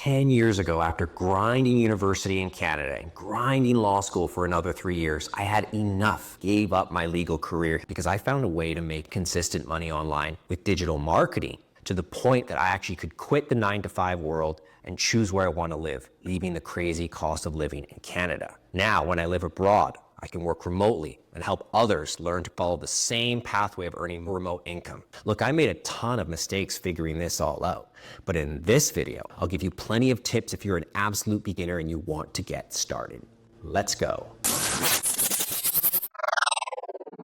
10 years ago, after grinding university in Canada and grinding law school for another 3 years, I had enough, gave up my legal career because I found a way to make consistent money online with digital marketing to the point that I actually could quit the 9-to-5 world and choose where I want to live, leaving the crazy cost of living in Canada. Now, when I live abroad, I can work remotely and help others learn to follow the same pathway of earning remote income. Look, I made a ton of mistakes figuring this all out, but in this video, I'll give you plenty of tips if you're an absolute beginner and you want to get started. Let's go.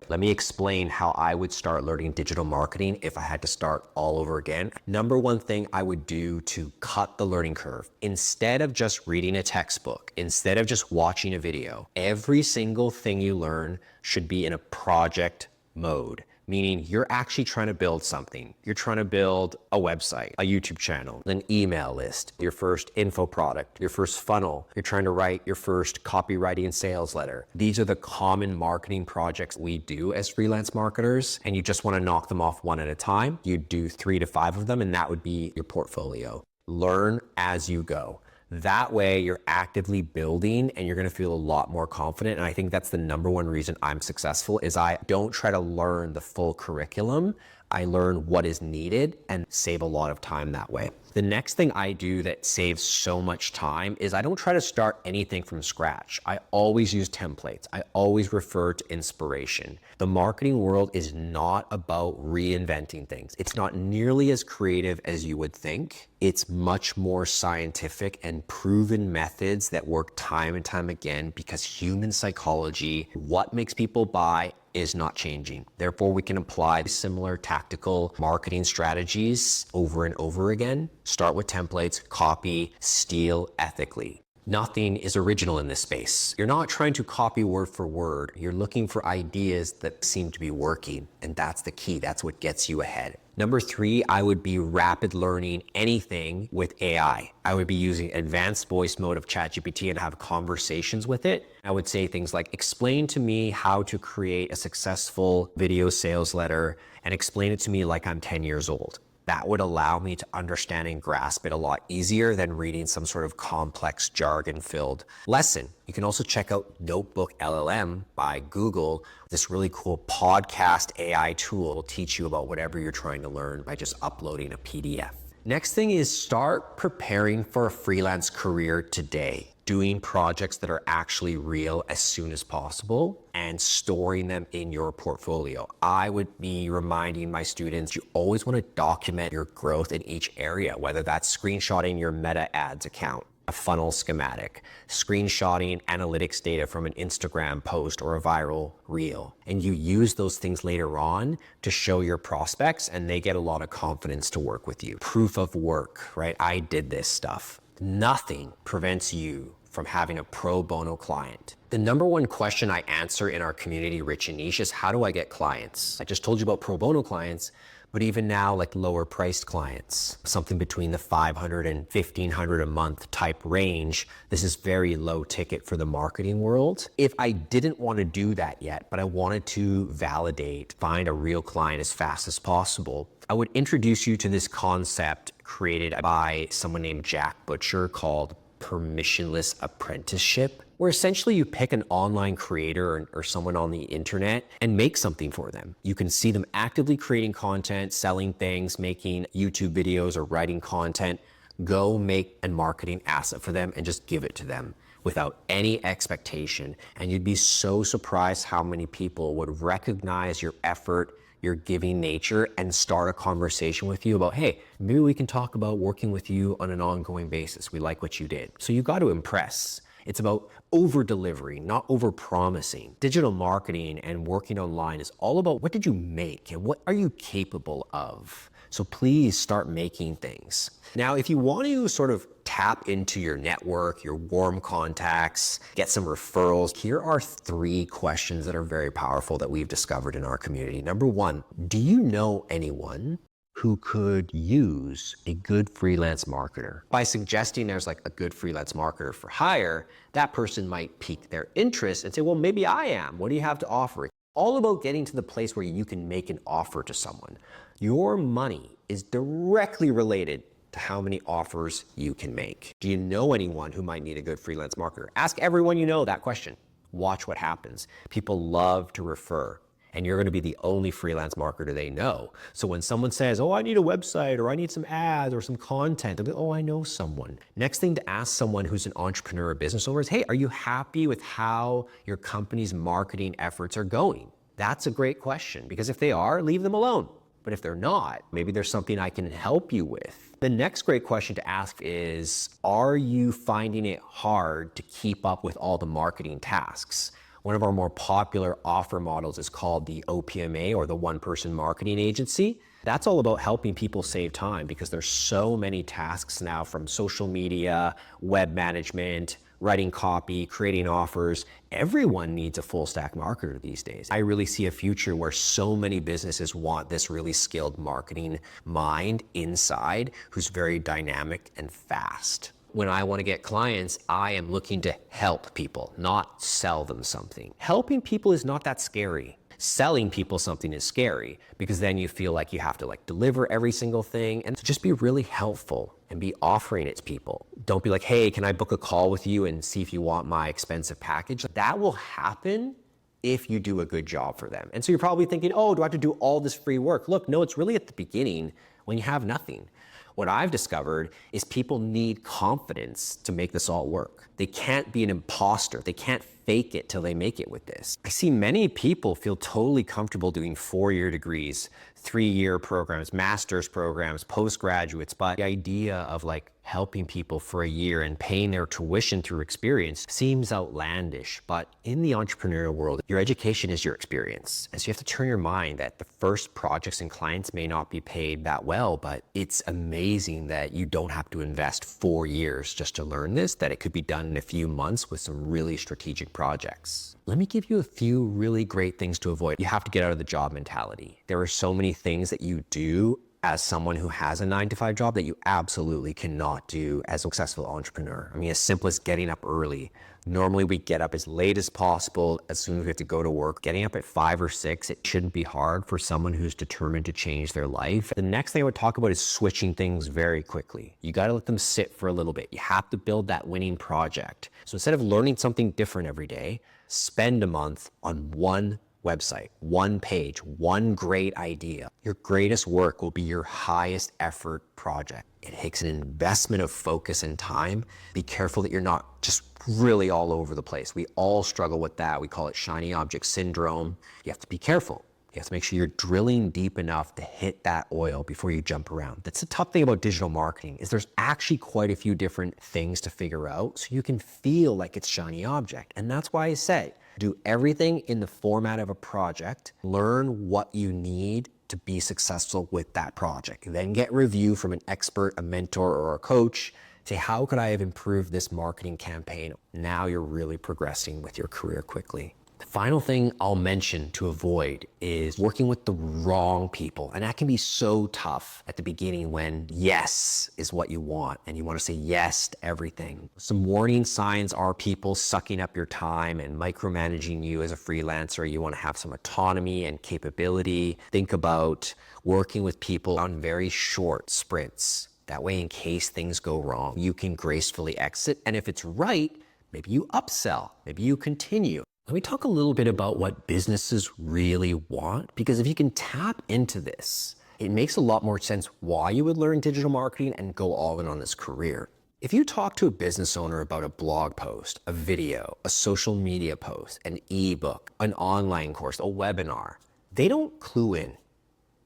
Let me explain how I would start learning digital marketing if I had to start all over again. Number one thing I would do to cut the learning curve, instead of just reading a textbook, instead of just watching a video, every single thing you learn should be in a project mode. Meaning you're actually trying to build something. You're trying to build a website, a YouTube channel, an email list, your first info product, your first funnel. You're trying to write your first copywriting sales letter. These are the common marketing projects we do as freelance marketers, and you just want to knock them off one at a time. You do 3 to 5 of them, and that would be your portfolio. Learn as you go. That way you're actively building and you're gonna feel a lot more confident. And I think that's the number one reason I'm successful is I don't try to learn the full curriculum. I learn what is needed and save a lot of time that way. The next thing I do that saves so much time is I don't try to start anything from scratch. I always use templates. I always refer to inspiration. The marketing world is not about reinventing things. It's not nearly as creative as you would think. It's much more scientific and proven methods that work time and time again because human psychology, what makes people buy, is not changing. Therefore, we can apply similar tactical marketing strategies over and over again. Start with templates, copy, steal ethically. Nothing is original in this space. You're not trying to copy word for word. You're looking for ideas that seem to be working, and that's the key. That's what gets you ahead. Number 3, I would be rapid learning anything with AI. I would be using advanced voice mode of ChatGPT and have conversations with it. I would say things like, explain to me how to create a successful video sales letter and explain it to me like I'm 10 years old. That would allow me to understand and grasp it a lot easier than reading some sort of complex jargon-filled lesson. You can also check out Notebook LLM by Google. This really cool podcast AI tool will teach you about whatever you're trying to learn by just uploading a PDF. Next thing is start preparing for a freelance career today. Doing projects that are actually real as soon as possible and storing them in your portfolio. I would be reminding my students, you always want to document your growth in each area, whether that's screenshotting your Meta Ads account, a funnel schematic, screenshotting analytics data from an Instagram post or a viral reel. And you use those things later on to show your prospects and they get a lot of confidence to work with you. Proof of work, right? I did this stuff. Nothing prevents you from having a pro bono client. The number one question I answer in our community, Rich+Niche, is how do I get clients? I just told you about pro bono clients, but even now, like lower priced clients, something between the $500 and $1,500 a month type range. This is very low ticket for the marketing world. If I didn't want to do that yet, but I wanted to validate, find a real client as fast as possible, I would introduce you to this concept created by someone named Jack Butcher called permissionless apprenticeship, where essentially you pick an online creator or someone on the internet and make something for them. You can see them actively creating content, selling things, making YouTube videos or writing content. Go make a marketing asset for them and just give it to them without any expectation. And you'd be so surprised how many people would recognize your effort, your giving nature, and start a conversation with you about, hey, maybe we can talk about working with you on an ongoing basis. We like what you did. So you got to impress. It's about over delivering, not over promising. Digital marketing and working online is all about what did you make and what are you capable of? So please start making things. Now, if you want to sort of tap into your network, your warm contacts, get some referrals, here are 3 questions that are very powerful that we've discovered in our community. Number 1, do you know anyone who could use a good freelance marketer? By suggesting there's like a good freelance marketer for hire, that person might pique their interest and say, well, maybe I am. What do you have to offer? All about getting to the place where you can make an offer to someone. Your money is directly related to how many offers you can make. Do you know anyone who might need a good freelance marketer? Ask everyone you know that question. Watch what happens. People love to refer, and you're going to be the only freelance marketer they know. So when someone says, oh, I need a website, or I need some ads or some content, they'll be, oh, I know someone. Next thing to ask someone who's an entrepreneur or business owner is, hey, are you happy with how your company's marketing efforts are going? That's a great question, because if they are, leave them alone. But if they're not, maybe there's something I can help you with. The next great question to ask is, are you finding it hard to keep up with all the marketing tasks? One of our more popular offer models is called the OPMA, or the one-person marketing agency. That's all about helping people save time, because there's so many tasks now, from social media, web management, writing copy, creating offers. Everyone needs a full stack marketer these days. I really see a future where so many businesses want this really skilled marketing mind inside, who's very dynamic and fast. When I want to get clients, I am looking to help people, not sell them something. Helping people is not that scary. Selling people something is scary, because then you feel like you have to deliver every single thing. And just be really helpful and be offering it to people. Don't be like, hey, can I book a call with you and see if you want my expensive package? That will happen if you do a good job for them. And so you're probably thinking, oh, do I have to do all this free work? Look, no, it's really at the beginning when you have nothing. What I've discovered is people need confidence to make this all work. They can't be an imposter. They can't fake it till they make it with this. I see many people feel totally comfortable doing 4-year degrees, 3-year programs, master's programs, postgraduates, but the idea of helping people for a year and paying their tuition through experience seems outlandish. But in the entrepreneurial world, your education is your experience. And so you have to turn your mind that the first projects and clients may not be paid that well, but it's amazing that you don't have to invest 4 years just to learn this, that it could be done in a few months with some really strategic projects. Let me give you a few really great things to avoid. You have to get out of the job mentality. There are so many things that you do as someone who has a 9-to-5 job that you absolutely cannot do as a successful entrepreneur. I mean, as simple as getting up early. Normally we get up as late as possible as soon as we have to go to work. Getting up at 5 or 6, it shouldn't be hard for someone who's determined to change their life. The next thing I would talk about is switching things very quickly. You got to let them sit for a little bit. You have to build that winning project. So instead of learning something different every day, spend a month on one website, one page, one great idea. Your greatest work will be your highest effort project. It takes an investment of focus and time. Be careful that you're not just really all over the place. We all struggle with that. We call it shiny object syndrome. You have to be careful. You have to make sure you're drilling deep enough to hit that oil before you jump around. That's the tough thing about digital marketing, is there's actually quite a few different things to figure out so you can feel like it's shiny object. And that's why I say, do everything in the format of a project, learn what you need to be successful with that project. Then get review from an expert, a mentor, or a coach. Say, how could I have improved this marketing campaign? Now you're really progressing with your career quickly. The final thing I'll mention to avoid is working with the wrong people. And that can be so tough at the beginning when yes is what you want and you want to say yes to everything. Some warning signs are people sucking up your time and micromanaging you as a freelancer. You want to have some autonomy and capability. Think about working with people on very short sprints. That way, in case things go wrong, you can gracefully exit. And if it's right, maybe you upsell, maybe you continue. Let me talk a little bit about what businesses really want, because if you can tap into this, it makes a lot more sense why you would learn digital marketing and go all in on this career. If you talk to a business owner about a blog post, a video, a social media post, an ebook, an online course, a webinar, they don't clue in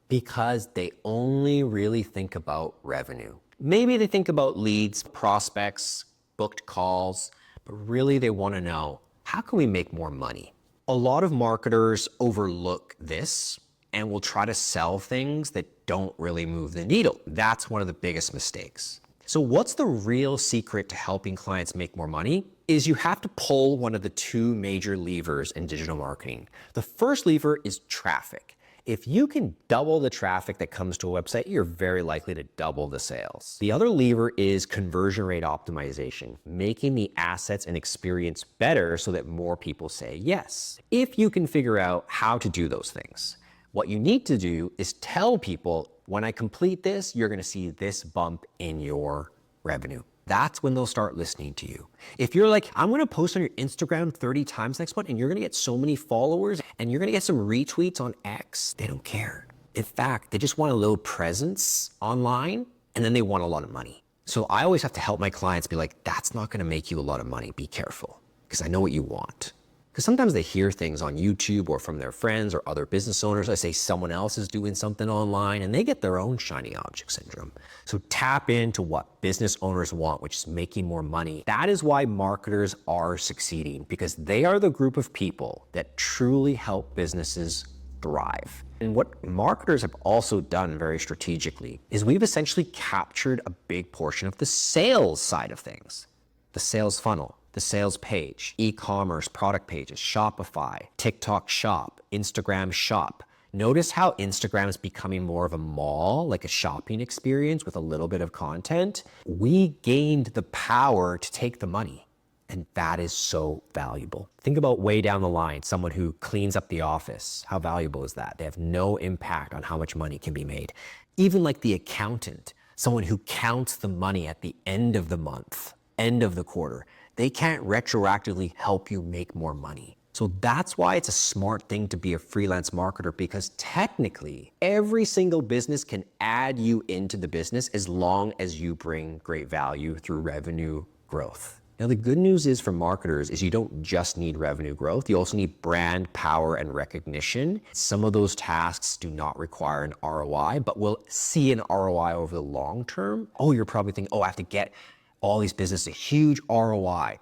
because they only really think about revenue. Maybe they think about leads, prospects, booked calls, but really they want to know, how can we make more money? A lot of marketers overlook this and will try to sell things that don't really move the needle. That's one of the biggest mistakes. So what's the real secret to helping clients make more money? Is you have to pull one of the 2 major levers in digital marketing. The first lever is traffic. If you can double the traffic that comes to a website, you're very likely to double the sales. The other lever is conversion rate optimization, making the assets and experience better so that more people say yes. If you can figure out how to do those things, What you need to do is tell people, when I complete this, you're gonna see this bump in your revenue. That's when they'll start listening to you. If you're like, I'm gonna post on your Instagram 30 times next month and you're gonna get so many followers and you're gonna get some retweets on X, they don't care. In fact, they just want a little presence online and then they want a lot of money. So I always have to help my clients be like, that's not gonna make you a lot of money, be careful, because I know what you want. Because sometimes they hear things on YouTube or from their friends or other business owners. I say someone else is doing something online and they get their own shiny object syndrome. So tap into what business owners want, which is making more money. That is why marketers are succeeding, because they are the group of people that truly help businesses thrive. And what marketers have also done very strategically is we've essentially captured a big portion of the sales side of things, the sales funnel, the sales page, e-commerce product pages, Shopify, TikTok shop, Instagram shop. Notice how Instagram is becoming more of a mall, like a shopping experience with a little bit of content. We gained the power to take the money, and that is so valuable. Think about way down the line, someone who cleans up the office. How valuable is that? They have no impact on how much money can be made. Even like the accountant, someone who counts the money at the end of the month, end of the quarter. They can't retroactively help you make more money. So that's why it's a smart thing to be a freelance marketer, because technically every single business can add you into the business as long as you bring great value through revenue growth. Now, the good news is for marketers is you don't just need revenue growth. You also need brand power and recognition. Some of those tasks do not require an ROI, but will see an ROI over the long term. Oh, you're probably thinking, oh, I have to get all these businesses a huge ROI.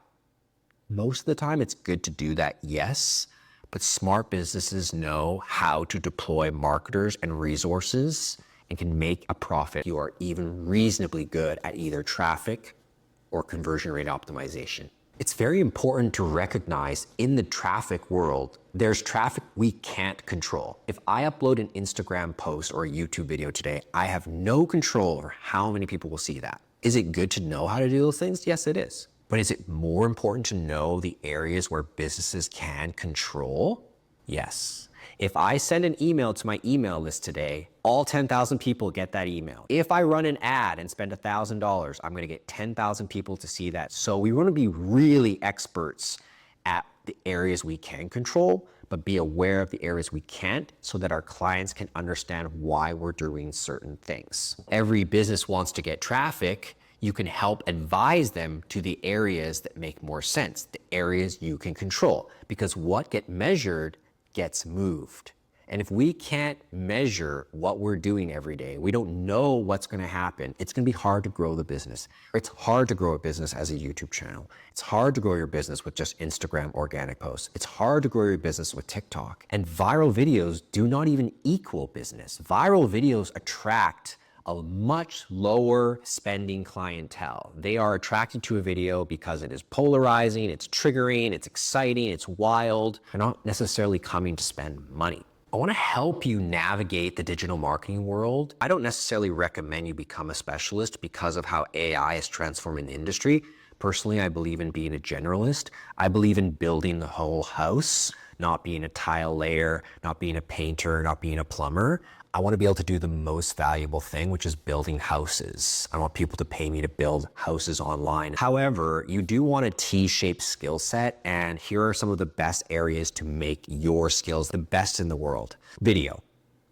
Most of the time it's good to do that, yes, but smart businesses know how to deploy marketers and resources and can make a profit. You are even reasonably good at either traffic or conversion rate optimization. It's very important to recognize in the traffic world, there's traffic we can't control. If I upload an Instagram post or a YouTube video today, I have no control over how many people will see that. Is it good to know how to do those things? Yes, it is. But is it more important to know the areas where businesses can control? Yes. If I send an email to my email list today, all 10,000 people get that email. If I run an ad and spend $1,000, I'm gonna get 10,000 people to see that. So we wanna be really experts at the areas we can control, but be aware of the areas we can't so that our clients can understand why we're doing certain things. Every business wants to get traffic. You can help advise them to the areas that make more sense, the areas you can control, because what gets measured gets moved. And if we can't measure what we're doing every day, we don't know what's gonna happen, it's gonna be hard to grow the business. It's hard to grow a business as a YouTube channel. It's hard to grow your business with just Instagram organic posts. It's hard to grow your business with TikTok. And viral videos do not even equal business. Viral videos attract a much lower spending clientele. They are attracted to a video because it is polarizing, it's triggering, it's exciting, it's wild. They're not necessarily coming to spend money. I wanna help you navigate the digital marketing world. I don't necessarily recommend you become a specialist because of how AI is transforming the industry. Personally, I believe in being a generalist. I believe in building the whole house, not being a tile layer, not being a painter, not being a plumber. I want to be able to do the most valuable thing, which is building houses. I want people to pay me to build houses online. However, you do want a T-shaped skill set, and here are some of the best areas to make your skills the best in the world. Video.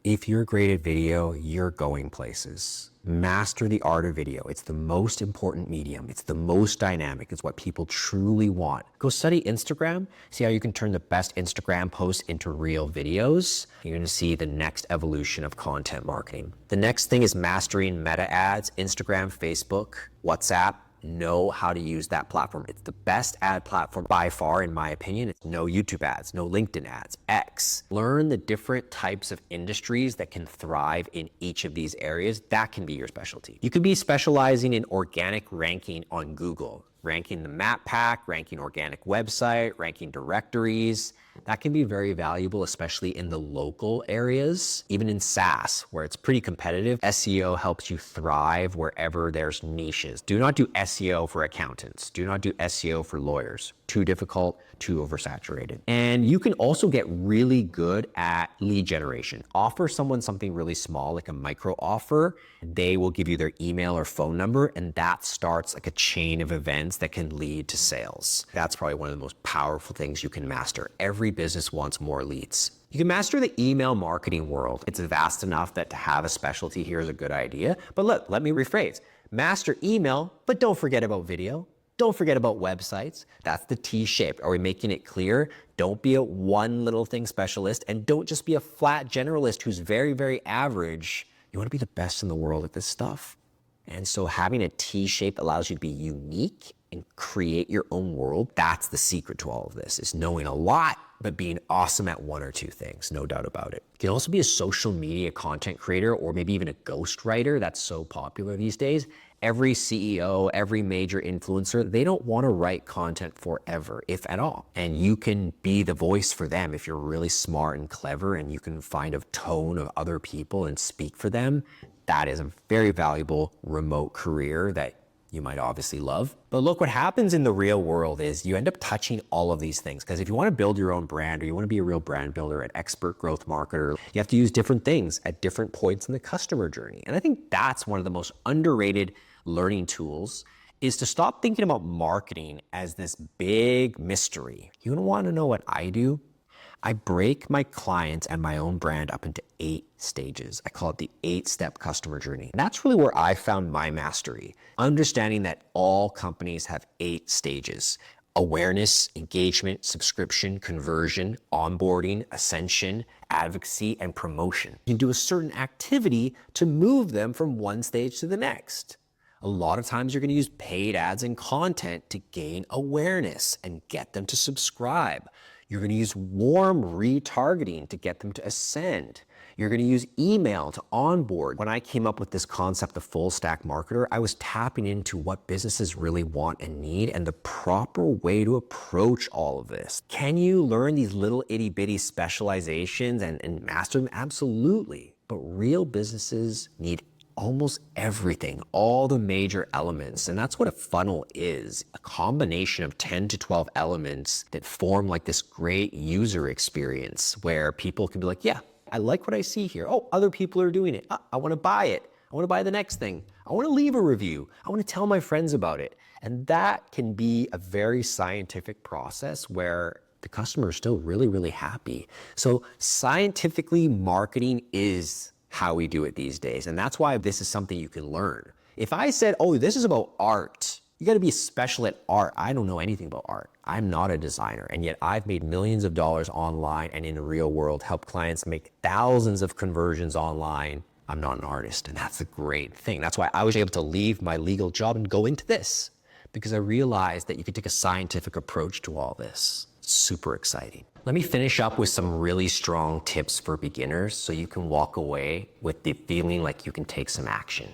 If you're great at video, you're going places. Master the art of video. It's the most important medium. It's the most dynamic. It's what people truly want. Go study Instagram. See how you can turn the best Instagram posts into real videos. You're gonna see the next evolution of content marketing. The next thing is mastering meta ads, Instagram, Facebook, WhatsApp. Know how to use that platform. It's the best ad platform by far, in my opinion. It's no YouTube ads, no LinkedIn ads, X. Learn the different types of industries that can thrive in each of these areas. That can be your specialty. You could be specializing in organic ranking on Google, ranking the map pack, ranking organic website, ranking directories. That can be very valuable, especially in the local areas. Even in SaaS, where it's pretty competitive, SEO helps you thrive wherever there's niches. Do not do SEO for accountants. Do not do SEO for lawyers. too difficult, too oversaturated. And you can also get really good at lead generation. Offer someone something really small, like a micro offer. They will give you their email or phone number, and that starts like a chain of events that can lead to sales. That's probably one of the most powerful things you can master. Every business wants more leads. You can master the email marketing world. It's vast enough that to have a specialty here is a good idea. But look, let me rephrase. Master email, but don't forget about video. Don't forget about websites. That's the T-shaped. Are we making it clear? Don't be a one little thing specialist, and don't just be a flat generalist who's very, very average. You want to be the best in the world at this stuff. And so having a T-shape allows you to be unique and create your own world. That's the secret to all of this, is knowing a lot, but being awesome at one or two things, no doubt about it. You can also be a social media content creator, or maybe even a ghostwriter. That's so popular these days. Every CEO, every major influencer, they don't want to write content forever, if at all. And you can be the voice for them if you're really smart and clever, and you can find a tone of other people and speak for them. That is a very valuable remote career that you might obviously love. But look, what happens in the real world is you end up touching all of these things. Because if you want to build your own brand, or you want to be a real brand builder, an expert growth marketer, you have to use different things at different points in the customer journey. And I think that's one of the most underrated learning tools, is to stop thinking about marketing as this big mystery. You want to know what I do? I break my clients and my own brand up into 8 stages. I call it the 8-step customer journey. And that's really where I found my mastery. Understanding that all companies have 8 stages: awareness, engagement, subscription, conversion, onboarding, ascension, advocacy, and promotion. You can do a certain activity to move them from one stage to the next. A lot of times you're going to use paid ads and content to gain awareness and get them to subscribe. You're going to use warm retargeting to get them to ascend. You're going to use email to onboard. When I came up with this concept of full stack marketer, I was tapping into what businesses really want and need, and the proper way to approach all of this. Can you learn these little itty bitty specializations and master them? Absolutely. But real businesses need almost everything, all the major elements. And that's what a funnel is, a combination of 10 to 12 elements that form like this great user experience where people can be like, yeah, I like what I see here. Oh, other people are doing it. I want to buy it. I want to buy the next thing. I want to leave a review. I want to tell my friends about it. And that can be a very scientific process where the customer is still really, really happy. So scientifically, marketing is how we do it these days. And that's why this is something you can learn. If I said, oh, this is about art, you got to be special at art. I don't know anything about art. I'm not a designer. And yet I've made millions of dollars online and in the real world, helped clients make thousands of conversions online. I'm not an artist. And that's a great thing. That's why I was able to leave my legal job and go into this, because I realized that you could take a scientific approach to all this. Super exciting. Let me finish up with some really strong tips for beginners so you can walk away with the feeling like you can take some action.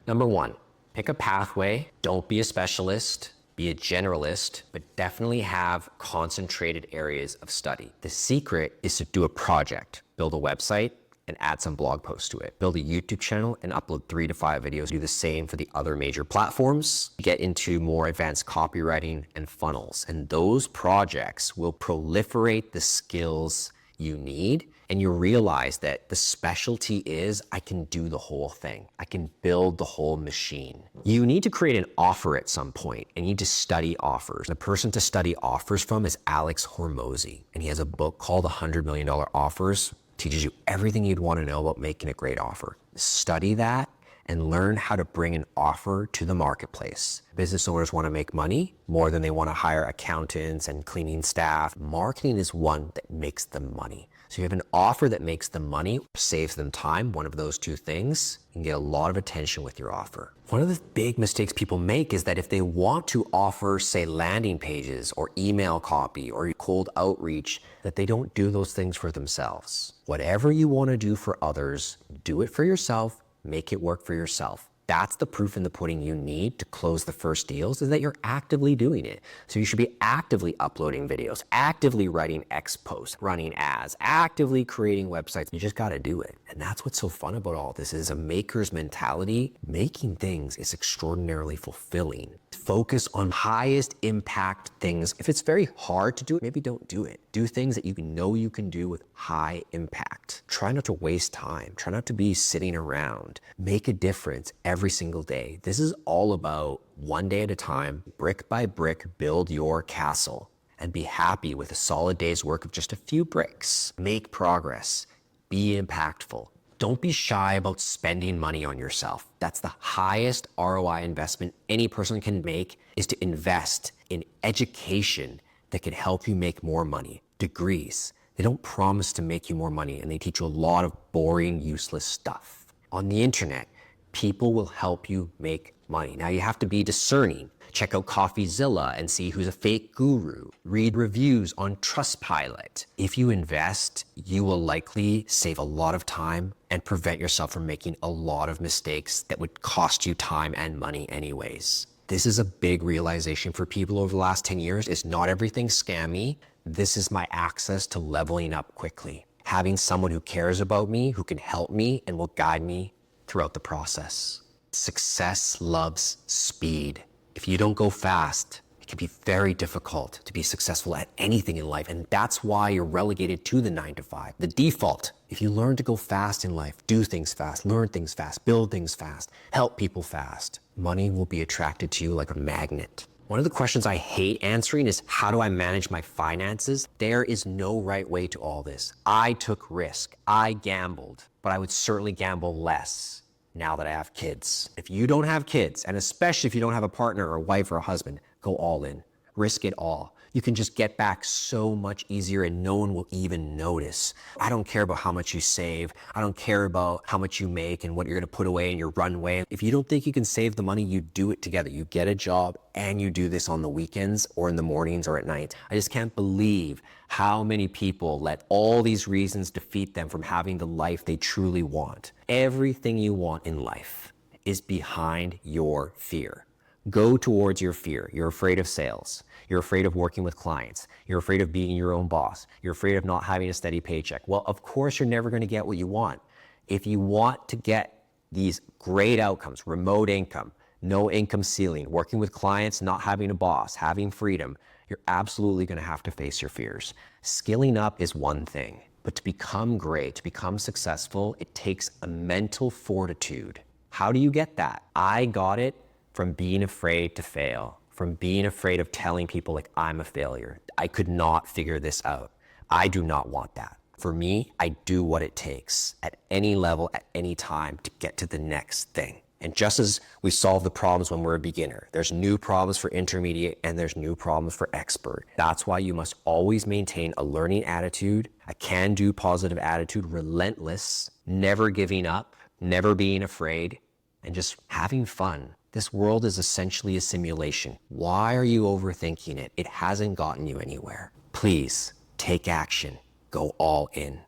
Number 1, pick a pathway. Don't be a specialist, be a generalist, but definitely have concentrated areas of study. The secret is to do a project, build a website, and add some blog posts to it. Build a YouTube channel and upload 3 to 5 videos. Do the same for the other major platforms. Get into more advanced copywriting and funnels. And those projects will proliferate the skills you need. And you realize that the specialty is, I can do the whole thing. I can build the whole machine. You need to create an offer at some point and you need to study offers. The person to study offers from is Alex Hormozi. And he has a book called $100 Million Offers. Teaches you everything you'd want to know about making a great offer. Study that and learn how to bring an offer to the marketplace. Business owners want to make money more than they want to hire accountants and cleaning staff. Marketing is one that makes them money. So you have an offer that makes them money, saves them time, one of those two things, you can get a lot of attention with your offer. One of the big mistakes people make is that if they want to offer, say, landing pages or email copy or cold outreach, that they don't do those things for themselves. Whatever you want to do for others, do it for yourself, make it work for yourself. That's the proof in the pudding you need to close the first deals, is that you're actively doing it. So you should be actively uploading videos, actively writing X posts, running ads, actively creating websites. You just got to do it. And that's what's so fun about all this, is a maker's mentality. Making things is extraordinarily fulfilling. Focus on highest impact things. If it's very hard to do it, maybe don't do it. Do things that you know you can do with high impact. Try not to waste time. Try not to be sitting around. Make a difference every single day. This is all about one day at a time, brick by brick, build your castle, and be happy with a solid day's work of just a few bricks. Make progress. Be impactful. Don't be shy about spending money on yourself. That's the highest ROI investment any person can make, is to invest in education that can help you make more money. Degrees. They don't promise to make you more money, and they teach you a lot of boring, useless stuff. On the internet, people will help you make money. Now you have to be discerning. Check out CoffeeZilla and see who's a fake guru. Read reviews on Trustpilot. If you invest, you will likely save a lot of time and prevent yourself from making a lot of mistakes that would cost you time and money anyways. This is a big realization for people over the last 10 years, is not everything scammy. This is my access to leveling up quickly. Having someone who cares about me, who can help me and will guide me throughout the process. Success loves speed. If you don't go fast, it can be very difficult to be successful at anything in life. And that's why you're relegated to the 9 to 5, the default. If you learn to go fast in life, do things fast, learn things fast, build things fast, help people fast, money will be attracted to you like a magnet. One of the questions I hate answering is, how do I manage my finances? There is no right way to all this. I took risk, I gambled, but I would certainly gamble less now that I have kids. If you don't have kids, and especially if you don't have a partner or a wife or a husband, go all in. Risk it all. You can just get back so much easier and no one will even notice. I don't care about how much you save. I don't care about how much you make and what you're gonna put away in your runway. If you don't think you can save the money, you do it together. You get a job and you do this on the weekends or in the mornings or at night. I just can't believe how many people let all these reasons defeat them from having the life they truly want. Everything you want in life is behind your fear. Go towards your fear. You're afraid of sales. You're afraid of working with clients. You're afraid of being your own boss. You're afraid of not having a steady paycheck. Well, of course, you're never going to get what you want. If you want to get these great outcomes, remote income, no income ceiling, working with clients, not having a boss, having freedom, you're absolutely going to have to face your fears. Skilling up is one thing, but to become great, to become successful, it takes a mental fortitude. How do you get that? I got it from being afraid to fail, from being afraid of telling people like I'm a failure. I could not figure this out. I do not want that. For me, I do what it takes at any level, at any time to get to the next thing. And just as we solve the problems when we're a beginner, there's new problems for intermediate and there's new problems for expert. That's why you must always maintain a learning attitude, a can-do positive attitude, relentless, never giving up, never being afraid, and just having fun. This world is essentially a simulation. Why are you overthinking it? It hasn't gotten you anywhere. Please take action. Go all in.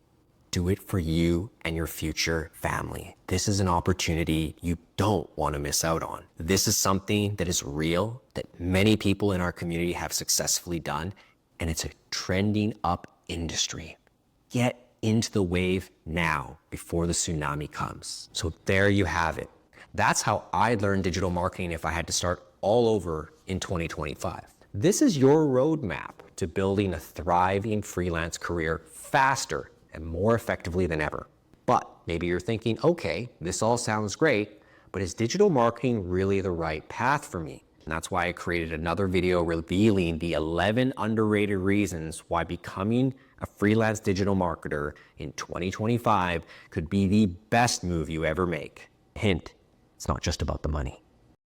Do it for you and your future family. This is an opportunity you don't want to miss out on. This is something that is real, that many people in our community have successfully done, and it's a trending up industry. Get into the wave now before the tsunami comes. So there you have it. That's how I learned digital marketing if I had to start all over in 2025. This is your roadmap to building a thriving freelance career faster and more effectively than ever. But maybe you're thinking, okay, this all sounds great, but is digital marketing really the right path for me? And that's why I created another video revealing the 11 underrated reasons why becoming a freelance digital marketer in 2025 could be the best move you ever make. Hint, it's not just about the money.